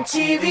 MTV.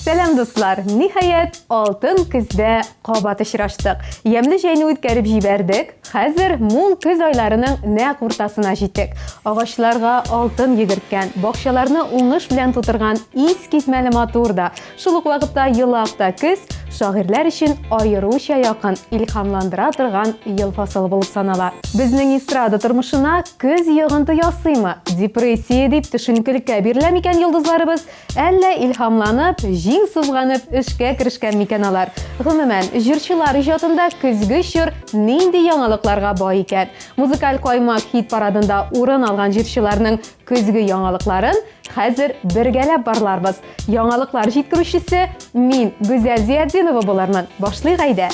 Selam dostlar, nihayet altın kuzda qabat uchrashdik. Yemli jayni o'tkazib jiberdik. Hozir mul kuz oylarının naq o'rtasına jetdik. Ağaçlarga altın yigirtgan, bog'chalarni o'ng'ish bilan to'tirgan eskitmali motorda, shuluq vaqtda yilaqda kuz shoirlar uchun ayiruvcha yaqin, ilhamlantira turgan yil fasli bo'lib sanalar. Bizning estrada turmushina kuz yog'inti yasıymi, depressiya deb tushunkilikka berilamikan yulduzlarimiz, alla ilhamlanib, jing sızg'anib ishga kirishgan mikanalar. G'umuman, jurchilar ijodida kuzgi shur nindi yangiliklarga boy ekan. Muzikal qo'ymoq hit paradida o'rin olgan jurchilarning kuzgi yangilaklarin hozir birgalab barlarmiz. Yangiliklar yetkazuvchisi men Go'zal Ziyadinova bo'larman. Boshlaylik ayda.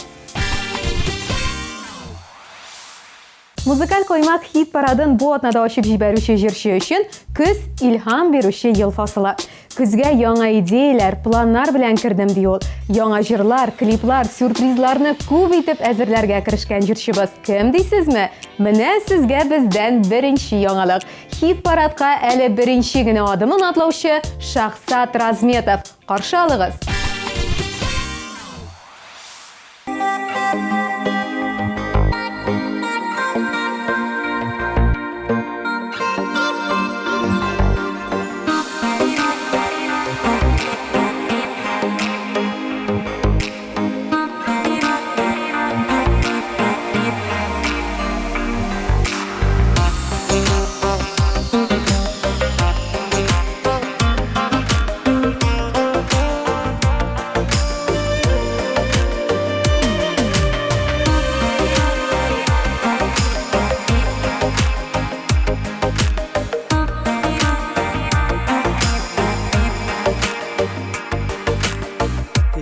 Muzikal qo'ymoq hit paradin bu otnada oshib jiberuvchi jurchi uchun kuz ilhom beruvchi yil fasli. Kuzga yangi ideyalar, planlar bilan kirdim deyol. Yangi jirlar, kliplar, syurprizlarni ko'p etib azirlarga kirishgan jurchimiz kim deysizmi? Mana sizga bizdan birinchi yangilik. Hit paradga hali birinchigina odimini atlovchi Shahzod Razmetov. Qarshi oling'iz.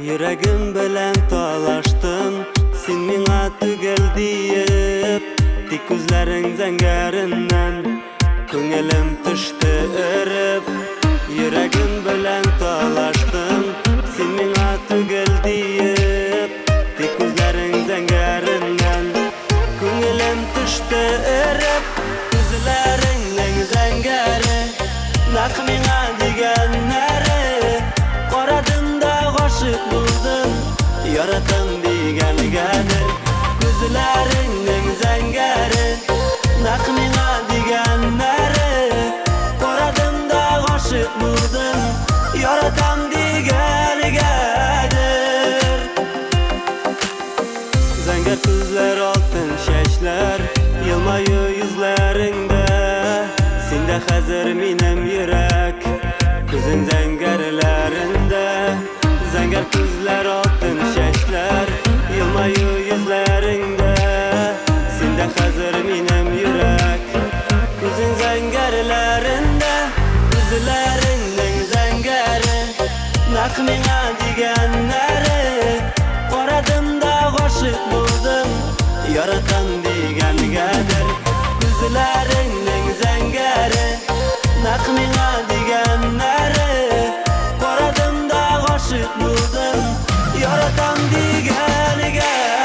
Yüragim bilan talashdim, sen menga tugil deyib, tik ko'zlaring zangaridan ko'nglim tushdi irib. Yuragim bilan talashdim, sen menga tugil deyib, tik ko'zlaring zangaridan ko'nglim tushdi irib. Ko'zlaringning zangari naq menga deganlari qoradimda g'oshiq bo'ldim, yaratan deganigadir. Ko'zlaringning zangari naq menga deganlari qoradimda g'oshiq bo'ldim, yaratan deganigadir. Zangar ko'zlar, oltin shashlar, yilmayu yuzlaringda, senda hozir mening yurak, ko'zing zangarlarinda. Zangar ko'zlar, oltin shashlar, yilmayu yuzlaringda, senda hozir mening yurak, ko'zing zangarlarinda. Ko'zlaringning zangari naq menga deganlari qoradimda g'oshiq bo'ldim, yaratan deganigadir. Ko'zlaringning zangari naq menga deganlari qoradimda g'oshiq bo'ldim, yaratan deganigadir.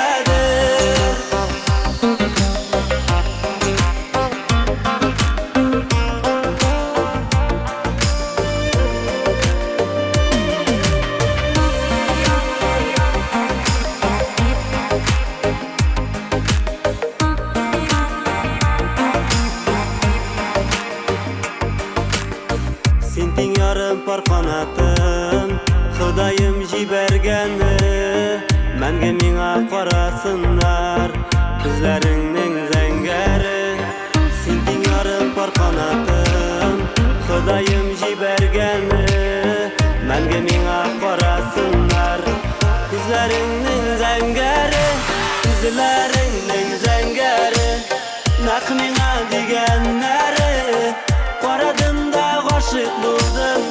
Senting yarim par qanotim, Xudoyim jibergani, menga menga qarasinlar, ko'zlaringning zangari. Senting yarim par qanotim, Xudoyim jibergani, menga menga qarasinlar, ko'zlaringning zangari. Ko'zlaringning zangari naq menga deganlari qoradimda g'oshiq bo'ldim,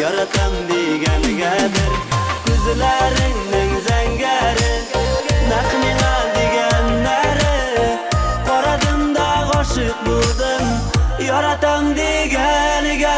yaratan deganigadir. Ko'zlaringning zangari naq menga deganlari qoradimda g'oshiq bo'ldim, yaratan deganigadir.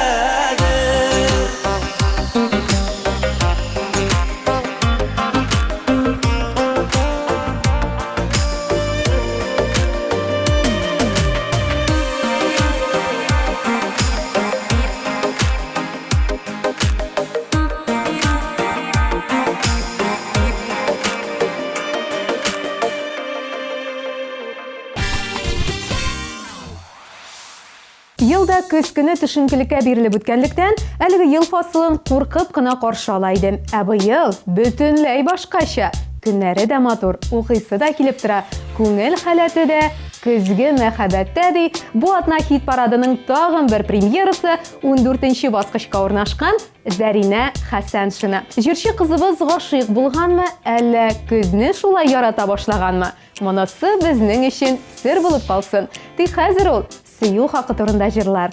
елда көз көне төшенкелеккә бирелеп үткәнлектән, әлеге ел фасылын куркып кына каршы ала идем. Ә быел бөтенләй башкача. Көннәре дә матур, укыйсы да килеп тора. Күңел халәте дә көзге мәхәббәттә ди. Бу атна хит парадының тагын бер премьерасы 14нче баскычка урнашкан Зәринә Хәсәншина. Җырчы кызыбыз гашыйк булганмы, әллә көзне шулай ярата башлаганмы? Монысы безнең өчен сер булып калсын. Тик хәзер ул сөю хакы турында җырлар.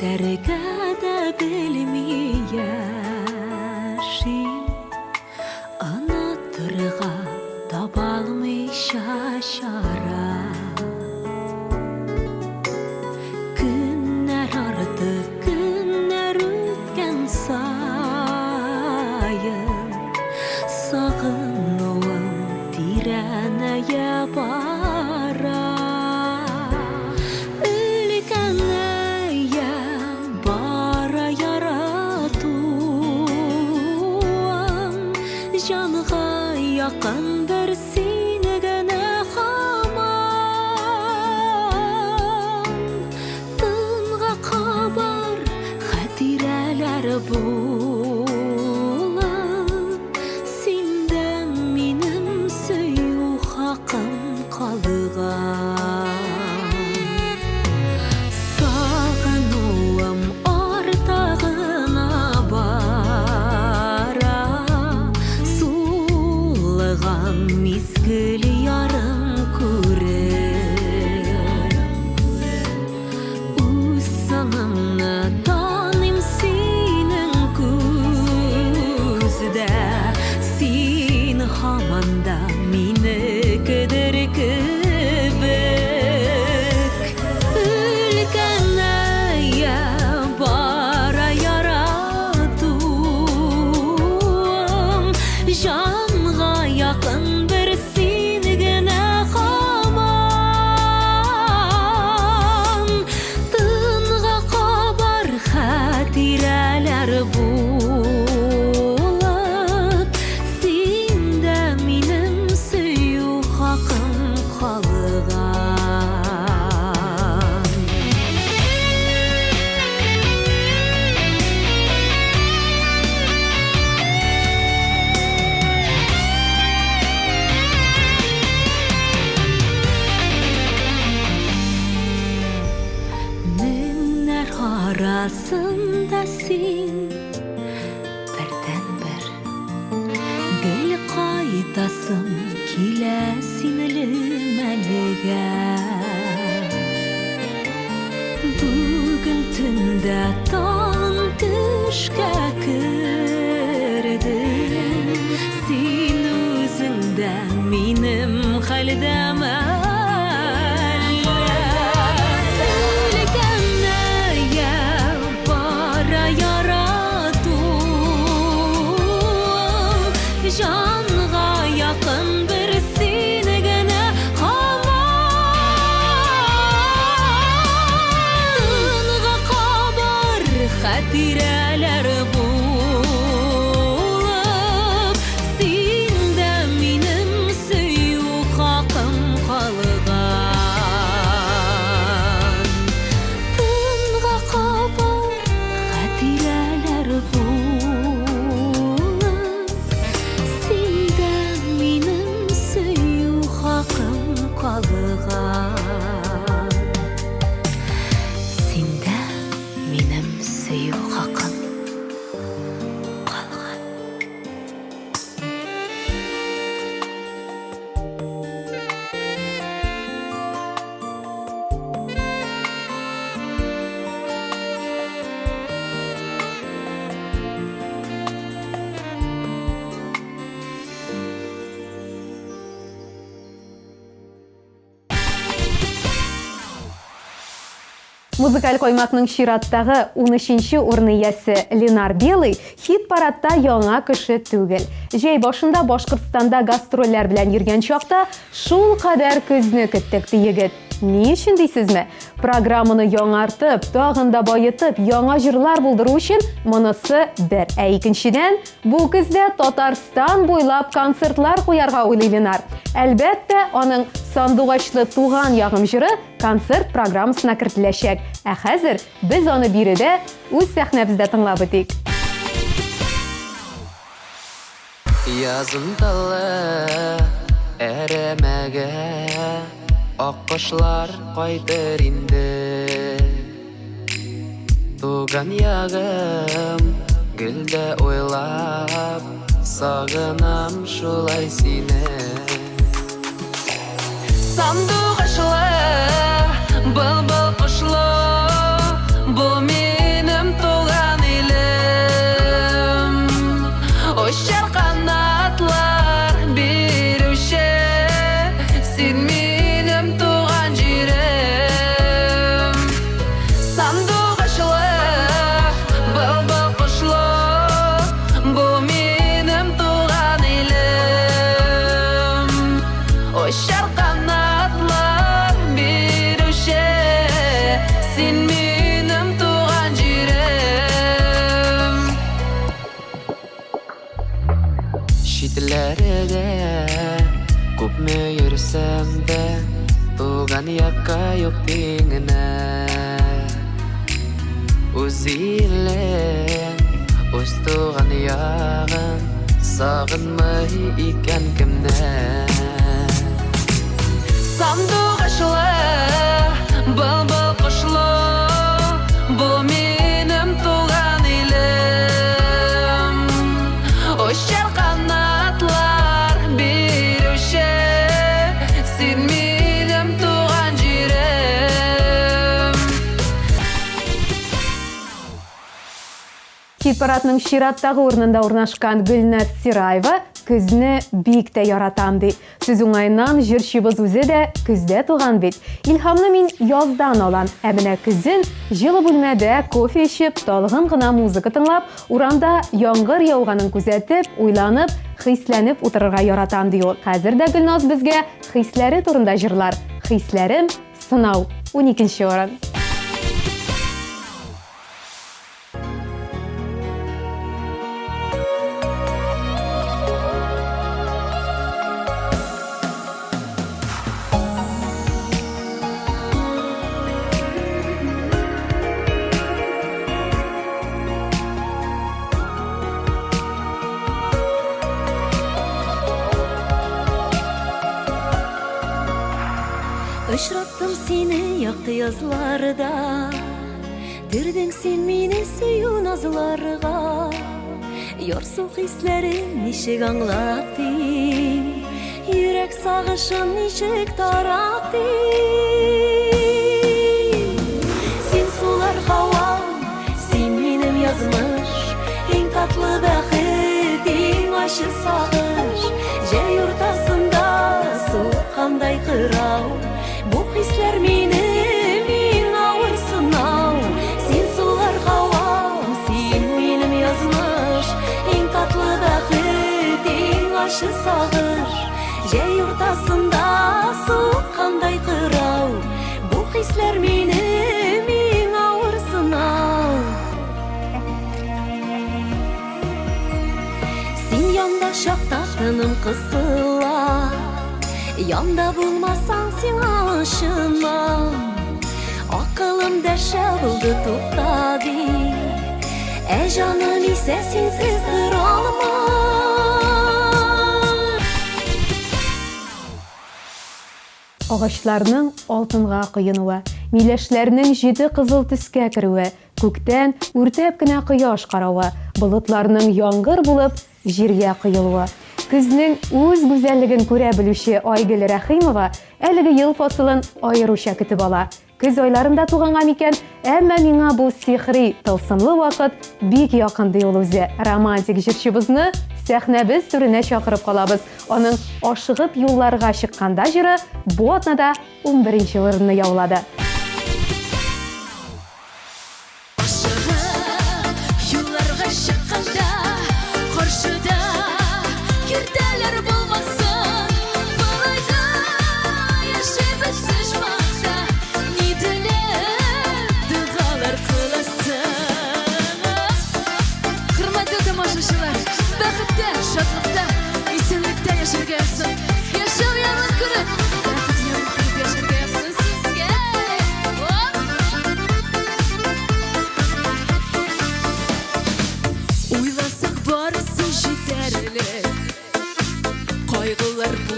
Тәргәдә белми яши, онытырга таба алмыйча чара. Көннәр артып, көннәр үткән саен, сагынуым тирәнәя бара. Жанға якын бер сине генә һаман, тынга кабар хатирәләр булып, синдә минем сөю хакым калган. Сагынуым артагына мизгел ярым күрер, үз санымны таныйм синең күздә, син һаман да минекедер кебек. Өлкән әйе бара яратуым, жанга якын бер син генә һаман, тынга кабар хатирәләр булып, синдә минем сөю хакым калган. Арасында син бердән бер гел кайтасым килә синле мәлегә. Бүген төндә таң төшкә керде, син үзеңдә минем хәлдәме. Жанга якын бер син генә һаман, тынга кабар хатирәләр булып, синдә минем сөю хакым калган. Тынга кабар хатирәләр булып, синдә минем сөю хакым калган. Музыкаль коймакның чираттагы 13-нче урын иясе Ленар Белый хит парадта яңа кеше түгел. Җәй башында Башкортстанда гастрольләр белән йөргән чакта шул кадәр көзне көттек егет. Ни өчен дисезме? Программаны яңартып, тагын да байытып, яңа җырлар булдыру өчен монысы бер. Икенчедән, бу көздә Татарстан буйлап концертлар куярга уйлый Ленар. Әлбәттә, аның Сандугачлы туган ягым җыры концерт программасына кертеләчәк. Ә хәзер без аны биредә үз сәхнәбездә тыңлап үтик. Язынталы әрәмәгә Аккошлар кайтыр инде. Туган ягым гөлдә уйлап, сагынам шулай сине. Сандугачлы, былбыл кошлы, бу минем туган илем. Очар канатлар бирүче, син минем туган җирем. Сандугачлы, былбыл кошлы, бу минем туган илем. Очар Син минем туган җирем. Читләрдә күпме йөрсәм дә, туган якка юк диңгенә. Үз илем, үз туган ягын, сагынмый икән кемнән. Сандугачлы, былбыл кошлы, бу минем туган илем. Очар канатлар бирүче, син минем туган җирем. Хит парадның чираттагы урынында урнашкан Гөлназ Сираева көзне бик тә яратам ди. Сүз уңайыннан җырчыбыз үзе дә көздә туган бит. Илһамны мин яздан алам, ә менә көзен җылы бүлмәдә кофе эчеп, талгын гына музыка тыңлап, урамда яңгыр яуганын күзәтеп, уйланып, хисләнеп утырырга яратам ди ул. Хәзер дә Гөлназ безгә хисләре турында җырлар. Хисләрем сынау 12-нче урын. Очраттым сине якты язларда, Тирдең син мине сөю назларга. Ярсу хисләрен ничек аңлап ди, Йөрәк сагышын ничек тарап ди. Син сулар һава, син минем язмыш, Иң татлы бәхет, иң ачы сагыш. Җәй уртасында суыккандай кырау, Бу хисләр минем иң авыр сынау. Син сулар һавам, син минем язмыш, Иң татлы бәхет, иң ачы сагыш. Җәй уртасында суыккандай кырау, Бу хисләр минем иң авыр сынау. Син янда чакта тыным кысыла, Янда булмасаң син алышынмам. Акылым дәшә булды туктады, Ә җаным исә синсез тора алмам. Агачларның алтынга коенуы, миләшләрнең җиде кызыл төскә керүе, күктән үртәп кенә кояш каравы, болытларның яңгыр булып җиргә коелуы. Көзнең үз гүзәллеген күрә белүче Айгөл Рәхимова әлеге ел фасылын аеруча көтеп ала. Көз айларында туганга микән, әмма миңа бу сихри, тылсымлы вакыт бик якын ди ул үзе. Романтик җырчыбызны сәхнәбез түренә чакырып калабыз. Аның ашыгып юлларга чыкканда җыры бу атнада 11-нче урынны яулады.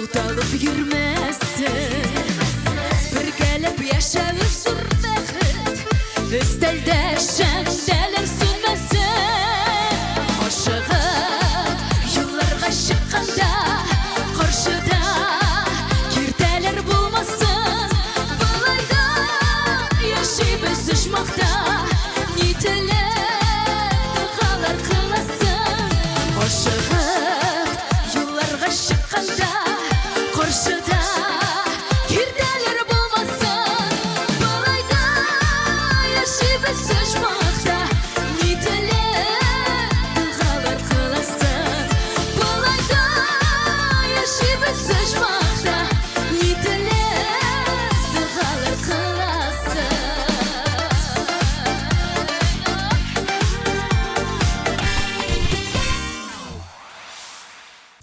Буталып йөрмәсен, бергәләп яшәү зур бәхет, өстәлдә шәмдәләр сүнмәсен. Ашыгып юлларга чыкканда, каршыда киртәләр булмасын. Болайда яшибез оҗмакта, ни теләп дәгъвалар кыласың. Ашыгып юлларга чыкканда, каршыда киртәләр булмасын. Болайда яшибез оҗмакта, ни теләп дәгъвалар кыласың. Болайда яшибез оҗмакта, ни теләп дәгъвалар кыласың.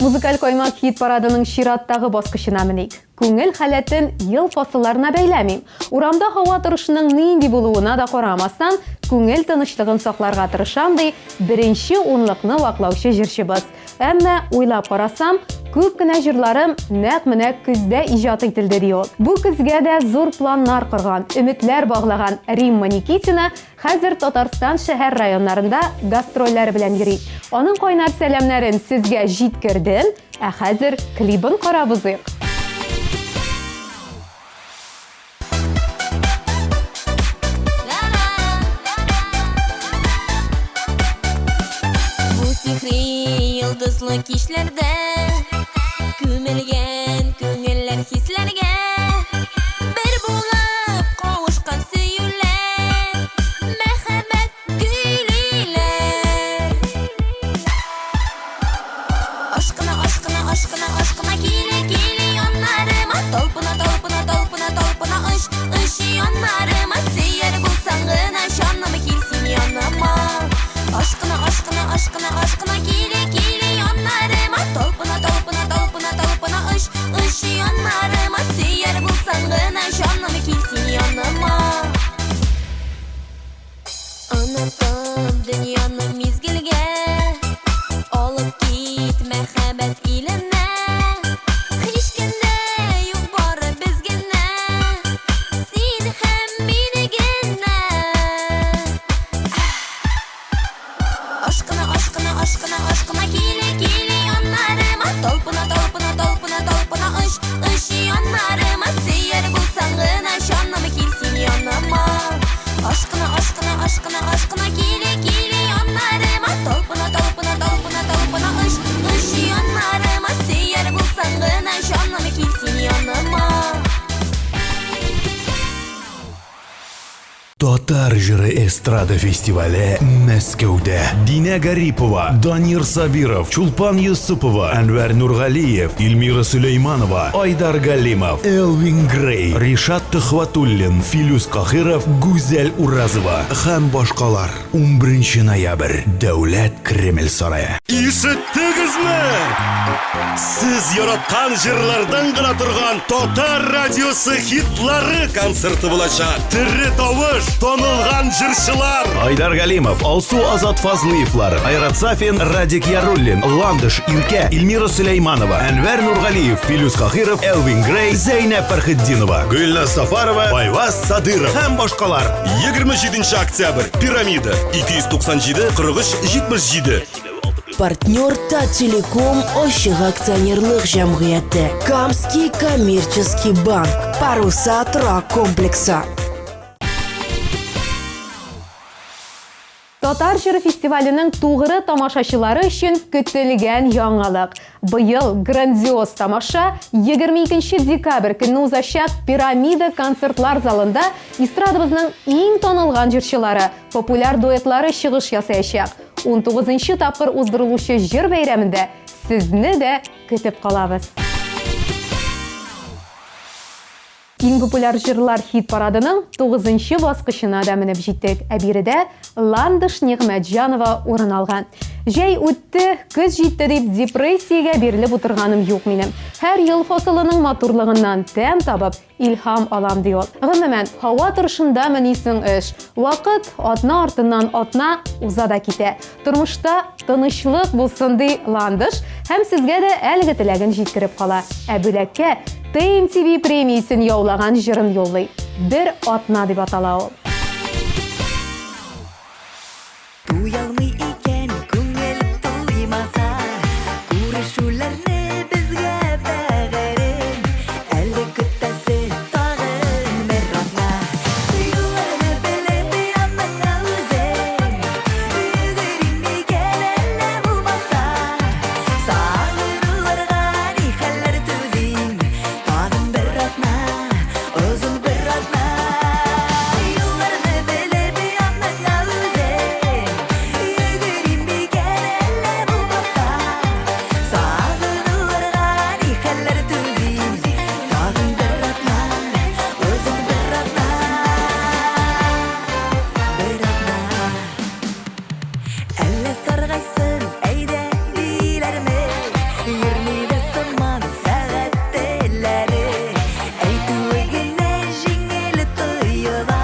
Музыкаль коймак хит парадының чираттагы баскычына меник. Күңел халәтен ел фасылларына бәйләмим. Урамда һава торышының нинди булуына да карамастан, күңел тынычлыгын сакларга тырышам ди беренче унлыкны ваклаучы җырчыбыз. Әмма уйлап карасам, күп кенә җырларым нәкъ менә көздә иҗат ителде ди ул. Бу көзгә дә зур планнар корган, өметләр баглаган Римма Никитина хәзер Татарстан шәһәр районнарында гастрольләр белән йөри. Аның кайнар сәламнәрен сезгә җиткердем, ә хәзер клибын карабызыйк. Бу сихри йолдызлы кичләрдә күмелгән күңелләр хисләргә бер булып кавышкан сөюләр мәхәббәт көйлиләр. Ашкына, ашкына, ашкына, ашкына киле, киле яннарыма, талпына, талпына, талпына, талпына, ыш яннарыма, сөяр булсаң гына җаным килсен яныма. Ашкына, ашкына, ашкына, ашкына киле, киле яннарыма, талпына, талпына, талпына, талпына, ыш яннарыма, сөяр булсаң гына җаным килсен яныма. Онытып дөньяны мизгелгә, алып кит мәхәббәт иленә. Һич кемдә юк бары без генә, син һәм мин генә. Ашкына, ашкына, ашкына, ашкына киле, киле яннарыма, талпына, талпына, талпына, талпына, ыш яннарыма, сөяр булсаң гына җаным килсен яныма. Ашкына, ашкына, ашкына, ашкына киле, киле яннарыма, талпына, талпына, талпына, талпына, ыш яннарыма, сөяр булсаң гына җаным килсен яныма. Татар җыры эстрада фестивале Мәскәүдә. Динә Гарипова, Данир Сабиров, Чулпан Юсупова, Әнвәр Нургалиев, Илмира Сулейманова, Айдар Галимов, Элвин Грей, Ришат Төхватуллин, Филүс Кахиров, Гүзәл Уразова һәм башкалар. 11 ноябрь Дәүләт Кремль сарае. Ишеттегезме? Сез яраткан җырлардан гына торган Татар радиосы хитлары концерты булачак. Тирре тавыш, танылган җырчылар. Айдар Галимов, Алсу Азат Фазлыевлар, Айрат Сафин, Радик Яруллин, Ландыш Иркә, Илмира Сулейманова, Әнвәр Нургалиев, Филүс Кахиров, Элвин Грей, Зәйнәп Фәрхетдинова, Гөлназ Сафарова, Байваз Садыров һәм башкалар. 27 октябрь. Пирамида. 297 43 77. Партнер Тателеком Ощык акционерлык җәмгыяте. Камский коммерческий банк. Паруса торак комплекса. Татар җыры фестиваленең тугры тамашачылары өчен көтелгән яңалык. Быел грандиоз тамаша 22 декабрь көнне узачак Пирамида концертлар залында эстрадабызның иң танылган җырчылары, популяр дуэтлары чыгыш ясаячак. 19 тапкыр уздырылучы җыр бәйрәмендә сезне дә көтеп калабыз. Иң популяр җырлар хит парадының 9-нчы баскычына да менеп җиттек. Ә биредә Ландыш Нигъмәтҗанова урын алган. Җәй үтте, көз җитте дип депрессиягә бирелеп утырганым юк минем. Һәр ел фасылының матурлыгыннан тәм табып, илһам алам ди ул. Гомумән, һава торышында менисең эш. Вакыт атна артыннан атна уза да китә. Тормышта тынычлык булсын ди Ландыш һәм сезгә дә әлеге теләген җиткереп кала. Ә бүләккә TMTV премиясын яулаган җырын юллый. Бер атна дип атала ул. Туялмый икән күңел туймаса, күрешүләрне безгә бәгәрен, әле көтәсе тагын бер атна. Юлларны белеп яныңа үзең, йөгерим икән әллә булмаса, сагынуларга ни хәлләр түзим, тагын бер атна, озын бер атна. Юлларны белеп яныңа үзең, йөгерим икән әллә булмаса, сагынуларга ни хәлләр түзим, тагын бер атна, озын бер атна, бер атна. Әллә саргайсын, әйдә диләрме, йөрми дә сыман сәгать телләре, әйтүе генә җиңел тоела,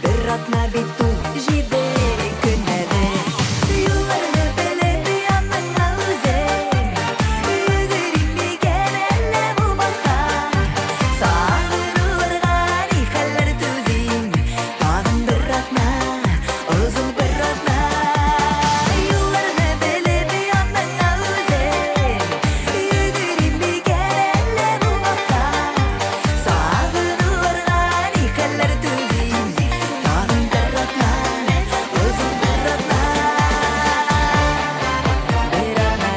бер атна бит ул җиде көннәре. Юлларны белеп яныңа үзең, йөгерим икән әллә булмаса, сагынуларга ни хәлләр түзим, тагын бер атна, озын бер атна. Юлларны белеп яныңа үзең, йөгерим икән әллә булмаса, сагынуларга ни хәлләр түзим, тагын бер атна, озын бер атна, бер атна.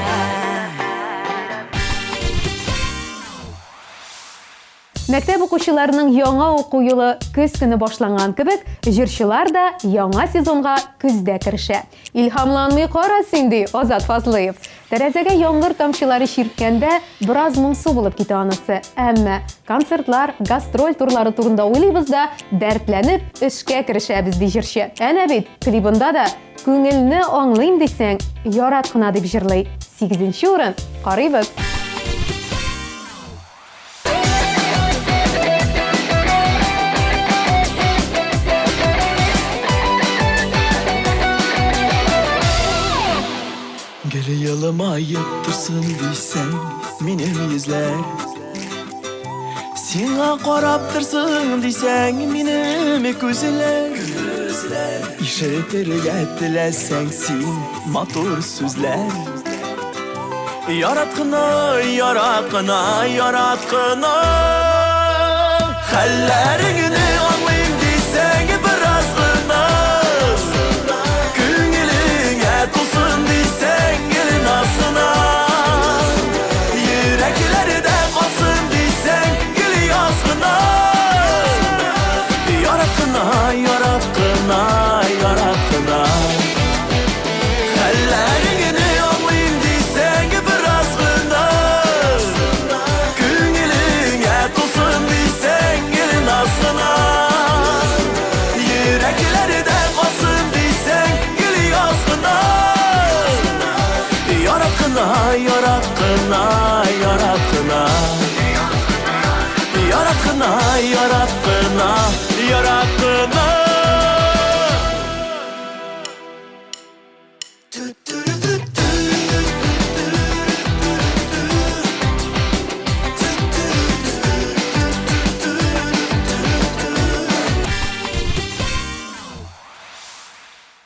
Мәктәп укучыларының яңа уку елы көз көне башланган кебек, җырчылар да яңа сезонга көздә керешә. Илһамланмый кара синди, Азат Фазлыев. Тәрәзәгә яңгыр тамчылары чирткәндә бераз моңсу булып китә анысы. Әмма концертлар, гастроль турлары турында уйлыйбыз да, дәртләнеп эшкә керешәбез ди җырчы. Әнә бит, клибында да күңелне аңлыйм дисәң, ярат кына дип җырлый. 8нче урын. Карыйбыз. Gel yalamayıp dursun diysen benim yüzler, Сиңа карап торсын дисәң минем күзләр, ишетергә теләсәң син матур сүзләр. Яраткына, яраткына, яраткына, хәлләреңне аңлыйм дисәң бераз гына, күңелеңә тулсын дисәң назына, йөрәкләрдә калсын дисәң гел язгына. Яраткына, яраткына, яраткына, хәлләреңне аңлыйм дисәң бераз гына, күңелеңә тулсын дисәң гел назына, йөрәкләрдә калсын дисәң гел язгына. Яраткына, яраткына, яраткына, яраткына, яраткына, яраткына.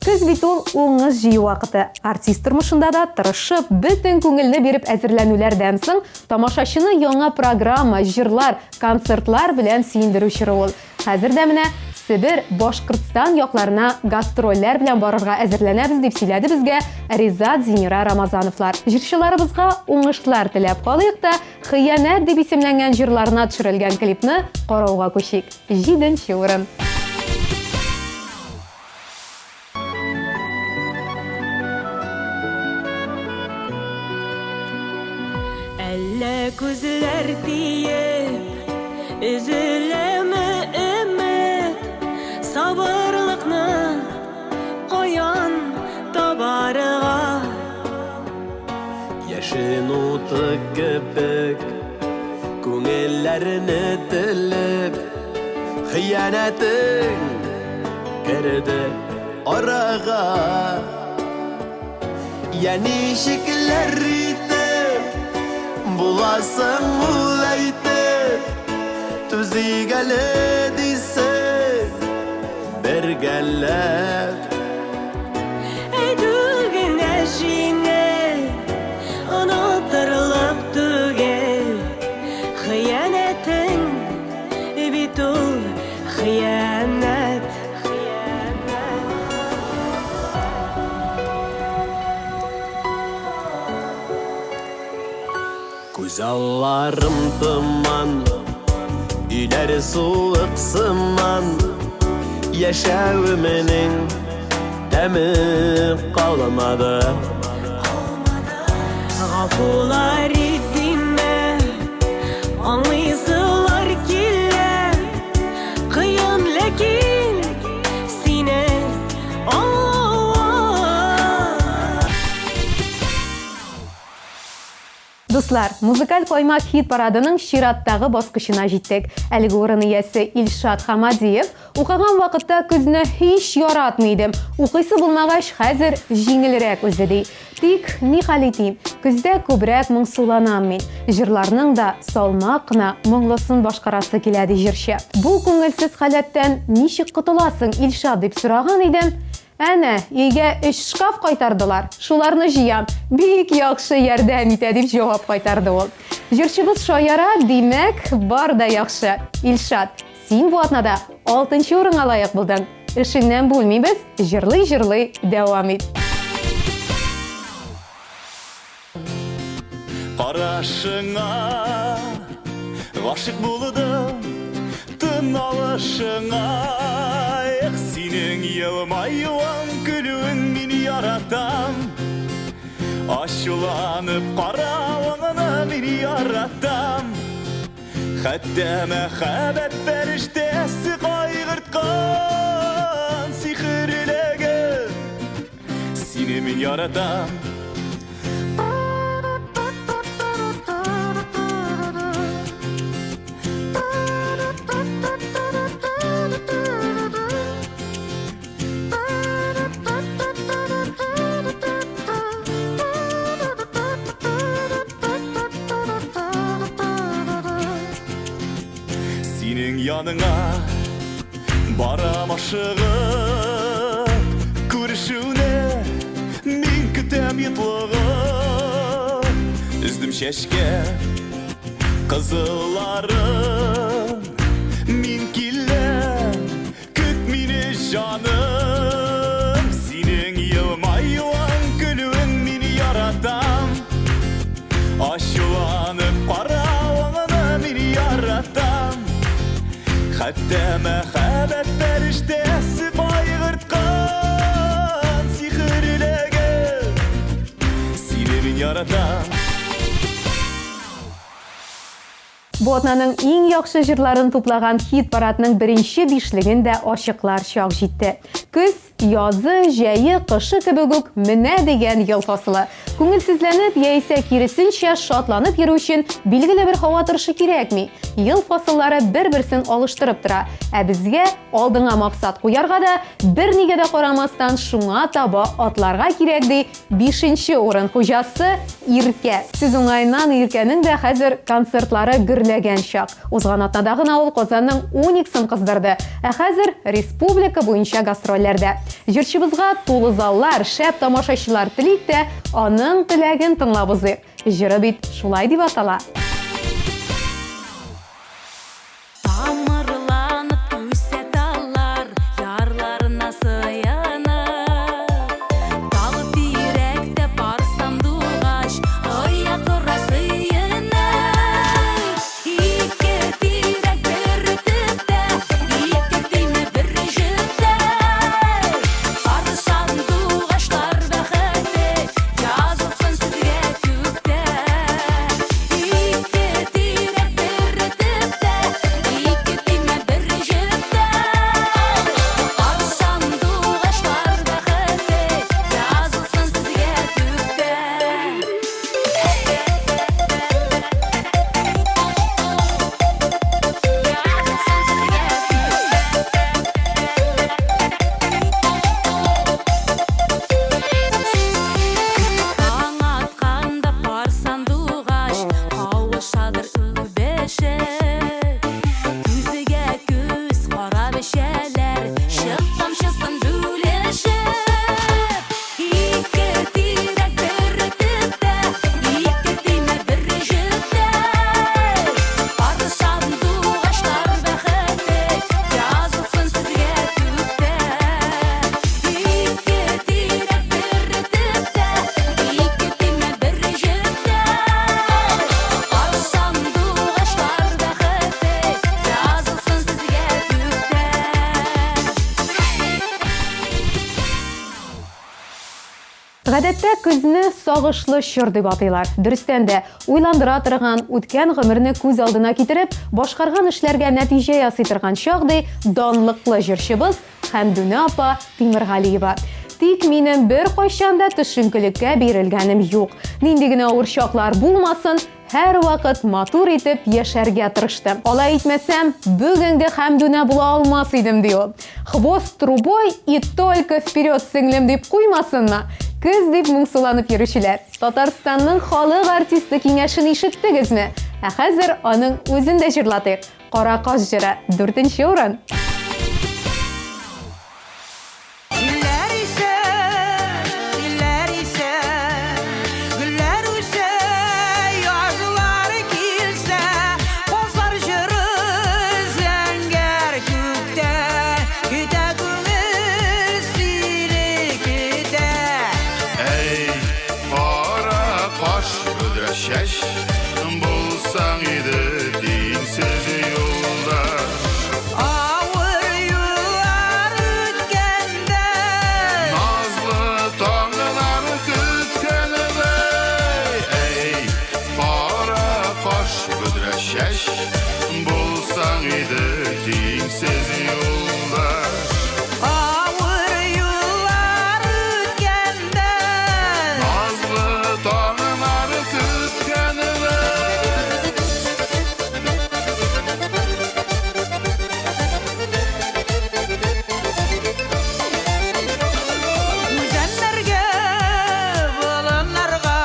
Көз бит ул уңыш җыю вакыты. Артист тормышында да тырышып, бөтен күңелне биреп әзерләнүләрдән соң тамашачыны яңа программа, җырлар, концертлар белән сөендерүче ул. Хәзер дә менә Себер, Башкортстан якларына гастрольләр белән барырга әзерләнәбез дип сөйләде безгә Ризат Зинира Рамазановлар. Җырчыларыбызга уңышлар теләп калыйк та, Хыянәт дип исемләнгән җырларына төшерелгән клипны карауга күчик. 7нче урын. Әллә күзләр тиеп, üzüleme ümit, sabırlıkны каян табарга. Яшен уты кебек, күңелләрне телеп, хыянәтең керде арага. Я ничекләр итеп Bulasın ul eytip Tüzigeli disin Bir gellep Eydülgün eşine Unutturulup tügel Hıyanetin bitul Hıyanet Güzellarım tıman İleri soğuk sıman Yaşavımının Demi kalmadı Gafular etme Anlıyorlar kille Kıyın lekin Sine Allah Dostlar, muzikal koymak hit paradının şirattағы басқышына жеттік. Әлгі орын иесі Илшат Хамадиев оқыған вақытта күзні hiç яратмайдым. Оқисы болмағаш хәзір жеңілірек өзді. Тик не қалетейм, күзде көбірек мұңсуланам мен. Жырларының да салмақ қына мұңлысын башқарасы келеді жыршы. Бұл көңілсіз халеттен нешік құтыласың Илшат деп сұраған едім. Әне, еге 3 шкаф қайтардылар. Шуларны жиям. Бик яхшы ярдәм итә дип җавап кайтарды ул. Җырчыбыз шаяра, димәк, бар да яхшы. Илшат, син бу атнада 6-нчы урынга лаек булдың. Эшеңнән бүлмибез, җырлый-җырлый дәвам ит. Қарашыңа ғашық болдым Тын алышыңа Ех, сенің елмайуан күлуің мен яратам Ашуланып қарауыңына мен яратам Хәтта мәхәббәт фәрештәсе қайғыртқан сихірлеген Сені мен яратам Яныңа барам ашығып Көрішуне мен күтем етлығып Үздім шешке қызыларын Мен келем күт мені жаным Сенің елмайуан күлуің мен яратам Ашуланып қарауыңына мен яратам Хәтта мәхәббәт фәрештәсе қайғыртқан сихірлеген Сені мен яратам Бу атнаның иң яхшы җырларын туплаган хит парадының беренче бишлеген дә ачыклар чак җитте. Көз, язы, җәе, кышы кебек үк менә дигән ел фасылы. Күңелсезләнеп яисә киресенчә шатланып йөрү өчен билгеле бер һава торышы кирәкми. Ел фасыллары бер-берсен алыштырып тора. Ә безгә алдыңа максат куярга да бернигә дә карамастан шуңа таба атларга кирәк ди 5нче урын хуҗасы Иркә. Сез уңайнан Иркәнең дә хәзер концертлары гөрләгән чак. Узган атнадагы ул Казанның Униксын кыздырды. Ә хәзер республика буенча гастрольләрдә. Җырчыбызга тулы заллар, шәп тамашачылар телик тә аның теләген тыңлап узыйк. Җыры бит шулай дип атала. Тамырланып үсә таллар, ярларына сыянып. Талып йөрәктә барсам дугаш, аяк тора сыйынып. Ике тирәк бер төптә, ике тиме бер җөптә. Барсам дугашлар бәхете, язылсын сезгә күктә. Ике Гадәттә көзне сагышлы чор дип атыйлар. Дөрестән дә уйландыра торган, үткән гомерне күз алдына китереп, башкарган эшләргә нәтиҗә ясый торган шагыйрь данлыклы җырчыбыз Хәмдүнә апа Тимергалиева. Тик минем бер кайчан да төшенкелеккә бирелгәнем юк. Нинди генә авыр чаклар булмасын, һәр вакыт матур итеп яшәргә тырыштым. Алай итмәсәм, бүгенге Хәмдүнә була алмас идем ди ул. Хвост трубой и только вперед сеңлем дип куймасынмы? Көз дип моңсуланып йөрүчеләр. Татарстанның халык артисты киңәшен ишеттегезме? Ә хәзер аның үзен дә җырлатыйк. Кара каз җыры 4нче урын. Bulsan idi dinsiz yolda Ağır yıllar ötkende Nazlı tağlar kütkende Ey para koş güdreşeş Bulsan idi dinsiz yolda Ağır yıllar ötkende Nazlı tağlar kütkende Üzenlerge, bulanlarga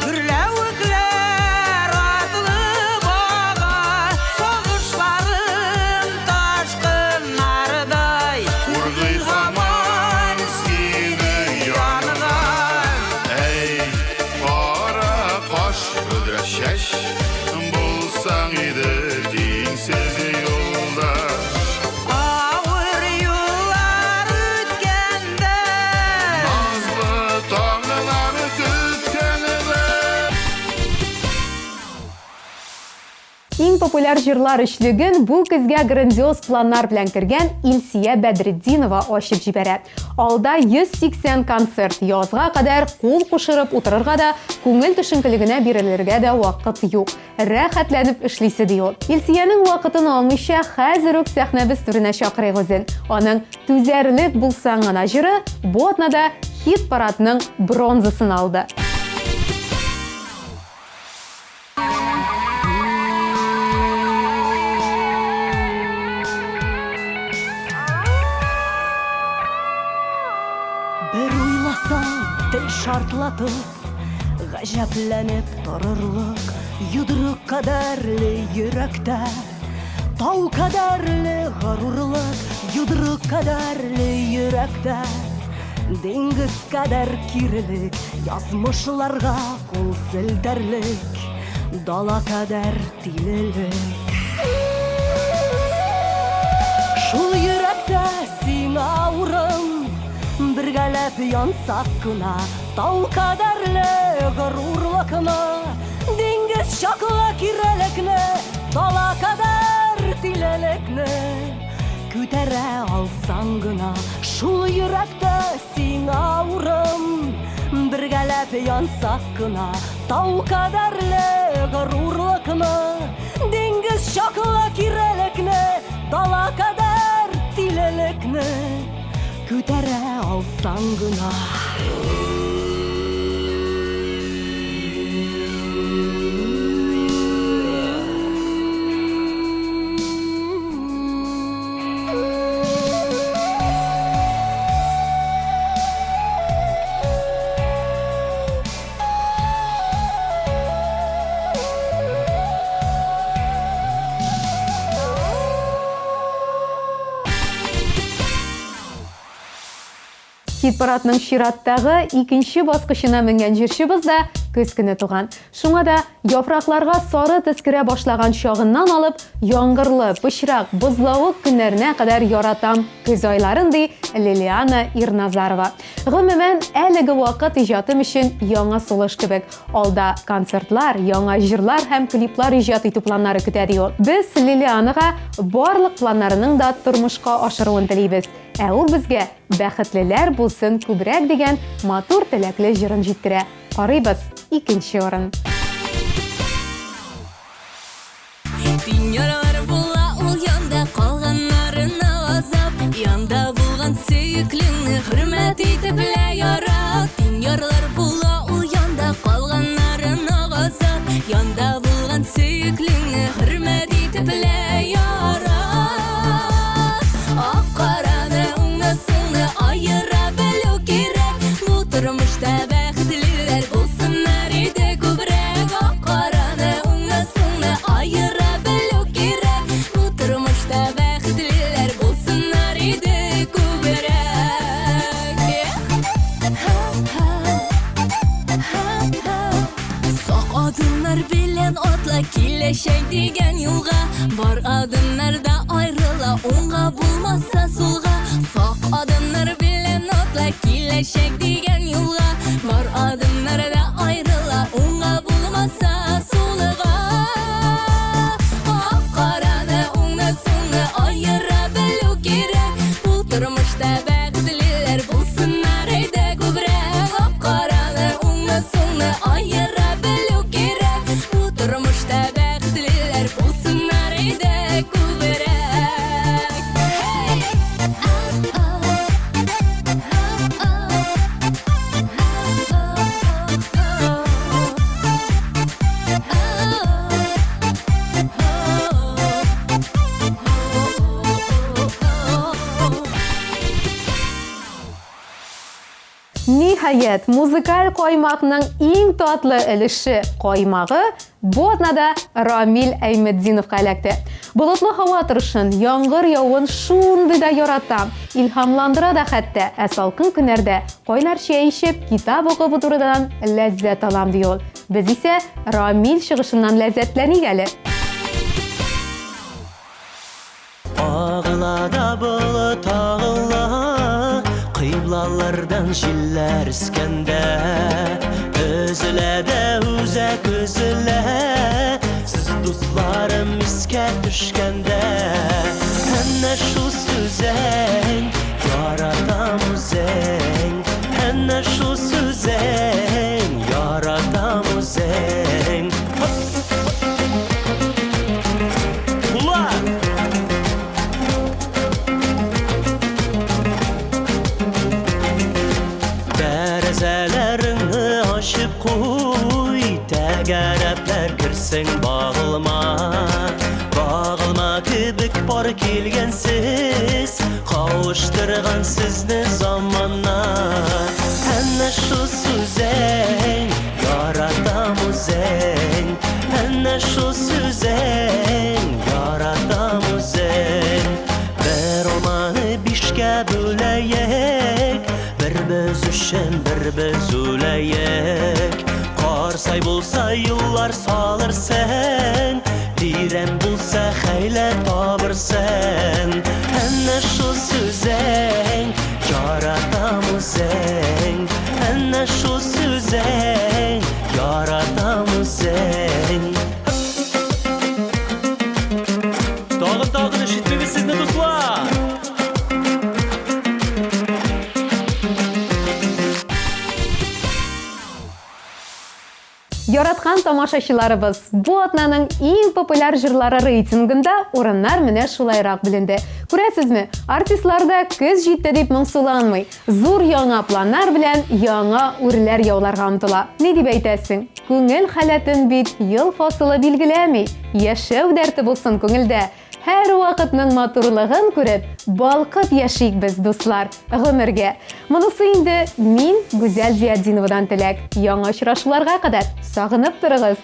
Gürlevükler atlı bağa Soğuşların taşkınlarday Urgıy zaman seni yanına Ey para koş ödreşeş Bulsan idi dinsiz yolda Ağır yıllar ötkende Nazlı tağlar kütkende Иң популяр җырлар өчлеген бу көзгә грандиоз планнар белән кергән Илсия Бәдретдинова ачып җибәрә. Алда 180 концерт, язга кадәр кул кушырып утырырга да, күңел төшенкелегенә бирелергә дә вакыт юк. Рәхәтләнеп эшлисе ди ул. Илсиянең вакытын алмыйча хәзер үк сәхнәбез түренә чакырыйк үзен. Аның «Түзәрлек булсаң гына» җыры бу атнада хит парадның бронзасын алды. Бер уйласаң, тел шартлатып, гаҗәпләнеп торырлык, йодрык кадәрле йөрәктә, тау кадәрле горурлык, йодрык кадәрле йөрәктә, диңгез кадәр кирелек, язмышларга кул селтәрлек, дала кадәр тилелек. Шул йөрәктә сиңа урын, бергәләп янсак кына, тау кадәрле горурлыкны, диңгез чаклы кирәлекне, дала кадәр тилелекне күтәрә алсаң гына. Шул йөрәктә сиңа урын, бергәләп янсак кына, тау кадәрле горурлыкны, диңгез чаклы кирәлекне, дала кадәр тилелекне күтәрә алсаң гына. Хит парадның чираттагы икенче баскычына менгән җырчыбыз да көз көне туган. Шуңа да яфракларга сары төскерә башлаган чагыннан алып, яңгырлы, пычрак, бозлавык көннәренә кадәр яратам көз айларын ди Лилиана Ирназарова. Гомумән, әлеге вакыт иҗатым өчен яңа сулыш кебек. Алда концертлар, яңа җырлар һәм клиплар иҗат итү планнары көтә ди ул. Без Лилианага барлык планнарының да тормышка ашыруын телибез. Ә ул безгә бәхетлеләр булсын күбрәк дигән матур теләкле җырын җиткерә. Карыйбыз 2нче урын. Дөньялар була ул янда калганнарына азап, янда булган сөеклеңне хөрмәт итеп лә ярат. Дөньялар була ул янда калганнарына азап, янда булган сөеклеңне хөрмәт итеп лә ярат. Ак-караны уңнысыңны аера белү кирәк, бу тормышта бәхетлеләр булсыннар иде күбрәк. Ак-караны уңнысыңны аера белү кирәк, бу тормышта бәхетлеләр булсыннар иде күбрәк. Сак адымнар белән атла киләчәк дигән юлга, бар адымнарда аерыла уңга булмаса сулга. Сак адымнар белән атла киләчәк дигән юлга, бар адымнарда аерыла уңга булмаса сулга. Ак-караны уңнысыңны аера белү кирәк, бу тормышта бәхетлеләр булсыннар иде күбрәк. Ак-караны уңнысыңны аера белү кирәк, бу тормышта бәхетлеләр булсыннар иде күбрәк. Ниһаят, музыкаль каймакның иң татлы өлеше каймагы бу атнада Рамил Әйметдиновка эләкте. Болытлы һава торышын, яңгыр явын шундый да яратам, илһамландыра да хәтта. Ә салкын көннәрдә кайнар чәй ичеп, китап укып утырудан ләззәт алам ди ул. Без исә Рамил чыгышыннан ләззәтләник әле. Ағыла да болыт ағыла, кыйблалардан җилләр искәндә, өзелә дә үзәк өзелә, сез дусларым искә төшкәндә. Әнә шул сүзең, яратам үзең, әнә шул сүзең, яратам үзең. Тәрәзәләреңне ачып куй, тәгәрәпләр кирсең багылма. Багылма кебек бар килгәнсез, кавыштырган сезне заманна. Әнә шул сүзең, яратам үзең, әнә шул сүзең, яратам үзең. Бер алманы бишкә бүләйек, без өчен без үләйек. Карсай булса юллар салырсың, тирән булса хәйлә табырсың. Әнә шул сүзең, яратам үзең, әнә шул сүзең, яратам үзең. Тагын ишетмәгез сезне дуслар. Яраткан тамашачыларыбыз, бу атнаның иң популяр җырлары рейтингында урыннар менә шулайрак беленде. Күрәсезме, артистларда көз җитте дип моңсуланмый, зур яңа планнар белән яңа үрләр яуларга омтыла. Ни дип әйтәсең? Күңел халәтен бит ел фасылы билгеләми. Яшәү дәрте булсын күңелдә. Һәр вакытның матурлыгын күреп, балкып яшик без дуслар гомергә. Монысы инде мин Гүзәл Зиятдиновадан теләк. Яңа очрашуларга кадәр сагынып торыгыз.